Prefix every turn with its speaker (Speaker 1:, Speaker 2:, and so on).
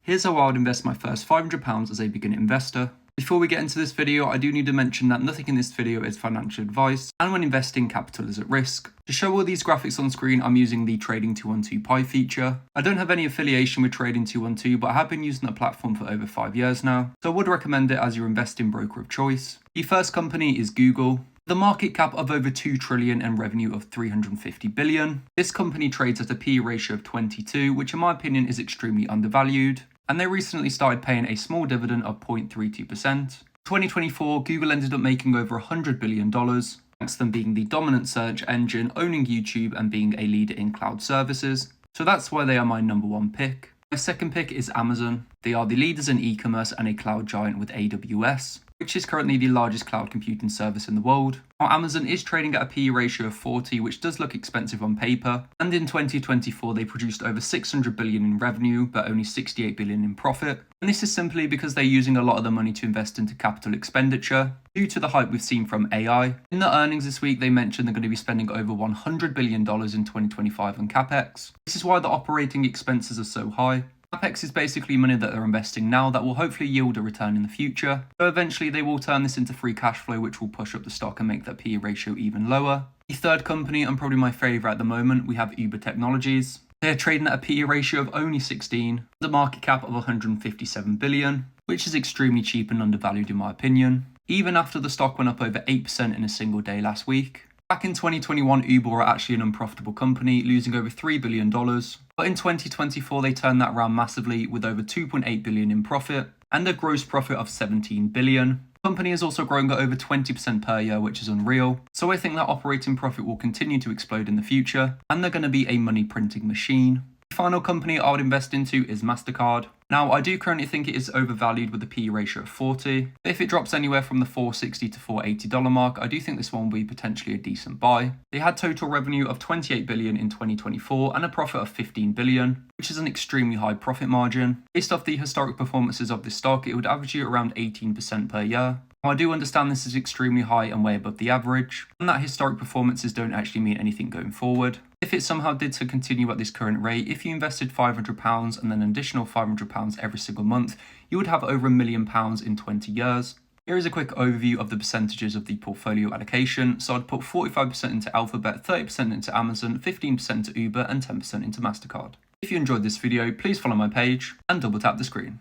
Speaker 1: Here's how I would invest my first £500 as a beginner investor. Before we get into this video, I do need to mention that nothing in this video is financial advice, and when investing, capital is at risk. To show all these graphics on screen, I'm using the Trading212 Pi feature. I don't have any affiliation with Trading212, but I have been using the platform for over 5 years now, so I would recommend it as your investing broker of choice. The first company is Google. The market cap of over 2 trillion and revenue of 350 billion. This company trades at a PE ratio of 22, which in my opinion is extremely undervalued. And they recently started paying a small dividend of 0.32%. 2024, Google ended up making over $100 billion, thanks to them being the dominant search engine, owning YouTube and being a leader in cloud services. So that's why they are my number one pick. My second pick is Amazon. They are the leaders in e-commerce and a cloud giant with AWS, which is currently the largest cloud computing service in the world. Now, Amazon is trading at a PE ratio of 40, which does look expensive on paper. And in 2024, they produced over 600 billion in revenue, but only 68 billion in profit. And this is simply because they're using a lot of the money to invest into capital expenditure due to the hype we've seen from AI. In the earnings this week, they mentioned they're going to be spending over $100 billion in 2025 on CapEx. This is why the operating expenses are so high. CapEx is basically money that they're investing now that will hopefully yield a return in the future. So eventually they will turn this into free cash flow, which will push up the stock and make that PE ratio even lower. The third company, and probably my favorite at the moment, we have Uber Technologies. They are trading at a PE ratio of only 16, the market cap of 157 billion, which is extremely cheap and undervalued in my opinion, even after the stock went up over 8% in a single day last week. Back in 2021, Uber were actually an unprofitable company, losing over $3 billion. But in 2024, they turned that around massively with over 2.8 billion in profit and a gross profit of 17 billion. The company is also growing at over 20% per year, which is unreal. So I think that operating profit will continue to explode in the future, and they're going to be a money printing machine. The final company I would invest into is MasterCard. Now, I do currently think it is overvalued with a PE ratio of 40. But if it drops anywhere from the $460 to $480 mark, I do think this one will be potentially a decent buy. They had total revenue of 28 billion in 2024 and a profit of 15 billion, which is an extremely high profit margin. Based off the historic performances of this stock, it would average you around 18% per year. Now, I do understand this is extremely high and way above the average, and that historic performances don't actually mean anything going forward. If it somehow did to continue at this current rate, if you invested £500 and then an additional £500 every single month, you would have over £1 million in 20 years. Here is a quick overview of the percentages of the portfolio allocation. So I'd put 45% into Alphabet, 30% into Amazon, 15% into Uber, and 10% into MasterCard. If you enjoyed this video, please follow my page and double tap the screen.